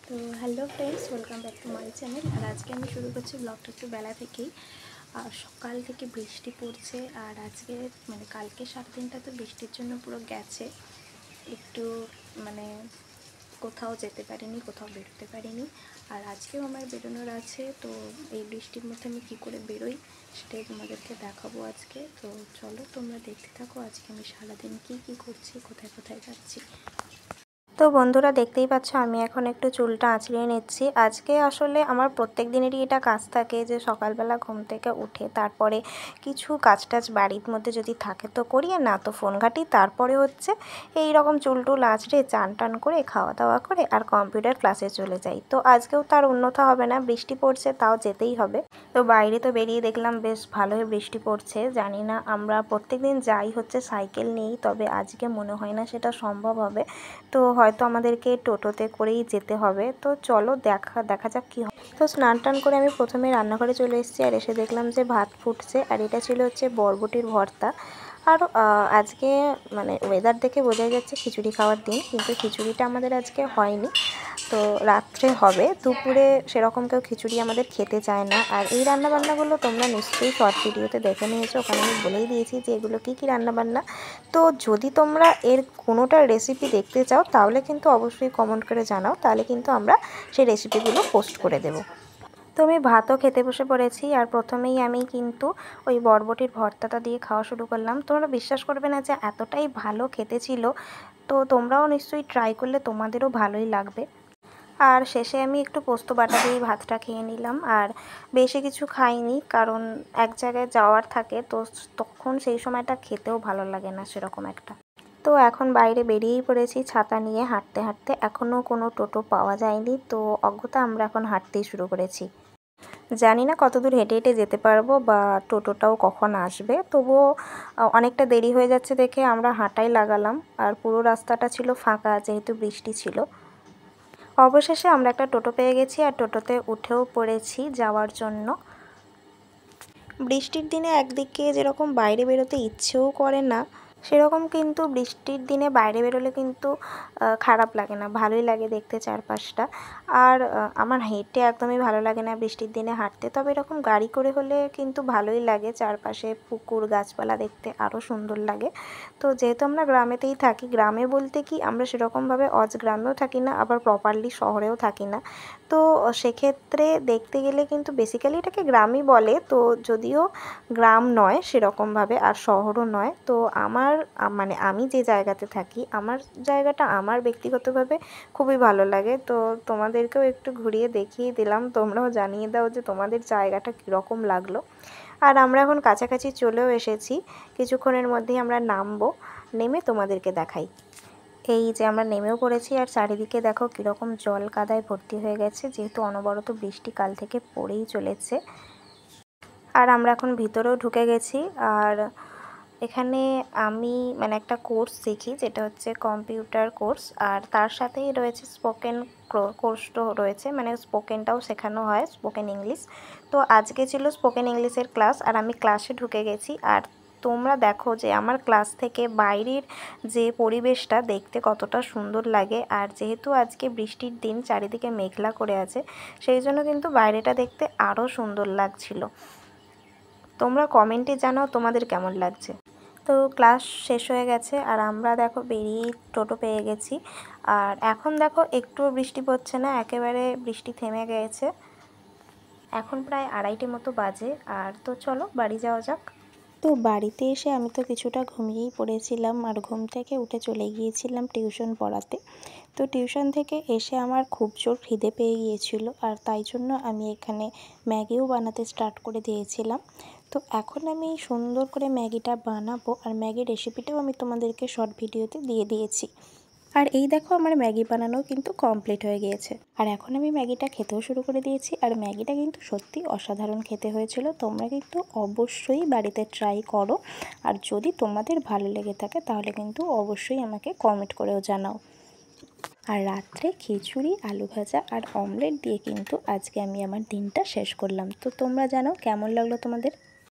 তো hello friends, welcome back to my channel. আর আজকে আমি শুরু করছি ব্লগটা একটু বেলা থেকেই। আর সকাল থেকে বৃষ্টি পড়ছে, আর আজকে কালকে সারাদিনটা তো বৃষ্টির জন্য পুরো গেছে। একটু কোথাও যেতে পারিনি, কোথাও বেরোতে পারিনি। আর আজকেও আমার বেরোনোর আছে, তো এই বৃষ্টির মধ্যে আমি কী করে বেরোই সেটাই তোমাদেরকে দেখাবো আজকে। তো চলো তোমরা দেখতে থাকো আজকে আমি সারাদিন কী করছি, কোথায় কোথায় যাচ্ছি। তো বন্ধুরা, দেখতেই পাচ্ছ আমি এখন একটু চুলটা আঁচড়িয়ে নিচ্ছি। আজকে আসলে আমার প্রত্যেক দিনেরই এটা কাজ থাকে যে সকালবেলা ঘুম থেকে উঠে তারপরে কিছু কাজ টাজ বাড়ির মধ্যে যদি থাকে তো করি, না তো ফোন ঘাঁটি। তারপরে হচ্ছে এই রকম চুল টুল আঁচড়ে চান টান করে খাওয়া দাওয়া করে আর কম্পিউটার ক্লাসে চলে যাই। তো আজকেও তার অন্যথা হবে না, বৃষ্টি পড়ছে তাও যেতেই হবে। তো বাইরে তো বেরিয়ে দেখলাম বেশ ভালোই বৃষ্টি পড়ছে। জানি না, আমরা প্রত্যেক দিন যাই হচ্ছে সাইকেল নিয়েই, তবে আজকে মনে হয় না সেটা সম্ভব হবে। তো হয়তো আমাদেরকে টোটোতে করেই যেতে হবে। তো চলো দেখা যাক কী হয়। তো স্নান টান করে আমি প্রথমে রান্নাঘরে চলে এসেছি, আর এসে দেখলাম যে ভাত ফুটছে, আর এটা ছিল হচ্ছে বরবটির ভর্তা। আর আজকে ওয়েদার দেখে বোঝাই যাচ্ছে খিচুড়ি খাওয়ার দিন, কিন্তু খিচুড়িটা আমাদের আজকে হয়নি। তো রাত্রে হবে, দুপুরে সেরকম কেউ খিচুড়ি আমাদের খেতে চায় না। আর এই রান্নাবান্নাগুলো তোমরা নিশ্চয়ই শর্ট ভিডিওতে দেখে নিয়েছো, ওখানে আমি বলেই দিয়েছি যে এগুলো কী রান্নাবান্না। তো যদি তোমরা এর কোনোটার রেসিপি দেখতে চাও তাহলে কিন্তু অবশ্যই কমেন্ট করে জানাও, তাহলে কিন্তু আমরা সেই রেসিপিগুলো পোস্ট করে দেবো। তো আমি ভাতও খেতে বসে পড়েছি, আর প্রথমেই আমি কিন্তু ওই বরবটির ভর্তাটা দিয়ে খাওয়া শুরু করলাম। তোমরা বিশ্বাস করবে না যে এতটাই ভালো খেতে ছিল। তো তোমরাও নিশ্চয়ই ট্রাই করলে তোমাদেরও ভালোই লাগবে। আর শেষে আমি একটু পোস্ত বাটা দিয়েই ভাতটা খেয়ে নিলাম, আর বেশি কিছু খাইনি, কারণ এক জায়গায় যাওয়ার থাকে, তো তখন সেই সময়টা খেতেও ভালো লাগে না সেরকম একটা। তো এখন বাইরে বেরিয়েই পড়েছি ছাতা নিয়ে হাঁটতে হাঁটতে। এখনও কোনো টোটো পাওয়া যায়নি, তো অজ্ঞতা আমরা এখন হাঁটতেই শুরু করেছি। জানি না কত দূর হেঁটে হেঁটে যেতে পারবো বা টোটোটাও কখন আসবে, তবুও অনেকটা দেরি হয়ে যাচ্ছে দেখে আমরা হাঁটাই লাগালাম। আর পুরো রাস্তাটা ছিল ফাঁকা, যেহেতু বৃষ্টি ছিল। অবশেষে আমরা একটা টোটো পেয়ে গেছি, আর টোটোতে উঠেও পড়েছি যাওয়ার জন্য। বৃষ্টির দিনে একদিকে যেরকম বাইরে বেরোতে ইচ্ছেও করে না, সেরকম কিন্তু বৃষ্টির দিনে বাইরে বেরোলে কিন্তু খারাপ লাগে না, ভালোই লাগে দেখতে চারপাশটা। আর আমার হেঁটে একদমই ভালো লাগে না বৃষ্টির দিনে হাঁটতে, তবে এরকম গাড়ি করে হলে কিন্তু ভালোই লাগে, চারপাশে পুকুর গাছপালা দেখতে আরও সুন্দর লাগে। তো যেহেতু আমরা গ্রামেতেই থাকি, গ্রামে বলতে কি আমরা সেরকমভাবে গ্রামেও থাকি না, আবার প্রপারলি শহরেও থাকি না। তো সেক্ষেত্রে দেখতে গেলে কিন্তু বেসিক্যালি এটাকে গ্রামই বলে, তো যদিও গ্রাম নয় সেরকমভাবে আর শহরও নয়। তো আমার আমি যে জায়গাতে থাকি, আমার জায়গাটা আমার ব্যক্তিগতভাবে খুবই ভালো লাগে। তো তোমাদেরকেও একটু ঘুরিয়ে দেখিয়ে দিলাম, তোমরাও জানিয়ে দাও যে তোমাদের জায়গাটা কীরকম লাগলো। আর আমরা এখন কাছাকাছি চলেও এসেছি, কিছুক্ষণের মধ্যেই আমরা নামবো, নেমে তোমাদেরকে দেখাই। এই যে আমরা নেমেও পড়েছি, আর চারিদিকে দেখো কীরকম জল কাদায় ভর্তি হয়ে গেছে, যেহেতু অনবরত বৃষ্টি কাল থেকে পড়েই চলেছে। আর আমরা এখন ভিতরেও ঢুকে গেছি। আর এখানে আমি একটা কোর্স শিখি, যেটা হচ্ছে কম্পিউটার কোর্স, আর তার সাথেই রয়েছে স্পোকেন কোর্সও রয়েছে, স্পোকেনটাও শেখানো হয়, স্পোকেন ইংলিশ। তো আজকে ছিল স্পোকেন ইংলিশের ক্লাস, আর আমি ক্লাসে ঢুকে গেছি। আর তোমরা দেখো যে আমার ক্লাস থেকে বাইরের যে পরিবেশটা দেখতে কতটা সুন্দর লাগে। আর যেহেতু আজকে বৃষ্টির দিন, চারিদিকে মেঘলা করে আছে, সেই জন্য কিন্তু বাইরেটা দেখতে আরও সুন্দর লাগছিল। তোমরা কমেন্টে জানাও তোমাদের কেমন লাগছে। তো ক্লাস শেষ হয়ে গেছে, আর আমরা দেখো বেরিয়ে টোটো পেয়ে গেছি। আর এখন দেখো একটুও বৃষ্টি পড়ছে না, একেবারে বৃষ্টি থেমে গেছে। এখন প্রায় 2:30 মতো বাজে। আর তো চলো বাড়ি যাওয়া যাক। তো বাড়িতে এসে আমি তো কিছুটা ঘুমিয়েই পড়েছিলাম, আর ঘুম থেকে উঠে চলে গিয়েছিলাম টিউশন পড়াতে। তো টিউশন থেকে এসে আমার খুব জোর খিদে পেয়ে গিয়েছিল, আর তাই জন্য আমি এখানে ম্যাগিও বানাতে স্টার্ট করে দিয়েছিলাম। তো এখন আমি সুন্দর করে ম্যাগিটা বানাবো, আর ম্যাগির রেসিপিটাও আমি তোমাদেরকে শর্ট ভিডিওতে দিয়ে দিয়েছি। আর এই দেখো আমার ম্যাগি বানানো কিন্তু কমপ্লিট হয়ে গিয়েছে, আর এখন আমি ম্যাগিটা খেতেও শুরু করে দিয়েছি। আর ম্যাগিটা কিন্তু সত্যি অসাধারণ খেতে হয়েছিল। তোমরা কিন্তু অবশ্যই বাড়িতে ট্রাই করো, আর যদি তোমাদের ভালো লেগে থাকে তাহলে কিন্তু অবশ্যই আমাকে কমেন্ট করেও জানাও। আর রাত্রে খিচুড়ি, আলু ভাজা আর অমলেট দিয়ে কিন্তু আজকে আমি আমার দিনটা শেষ করলাম। তো তোমরা জানাও কেমন লাগলো তোমাদের।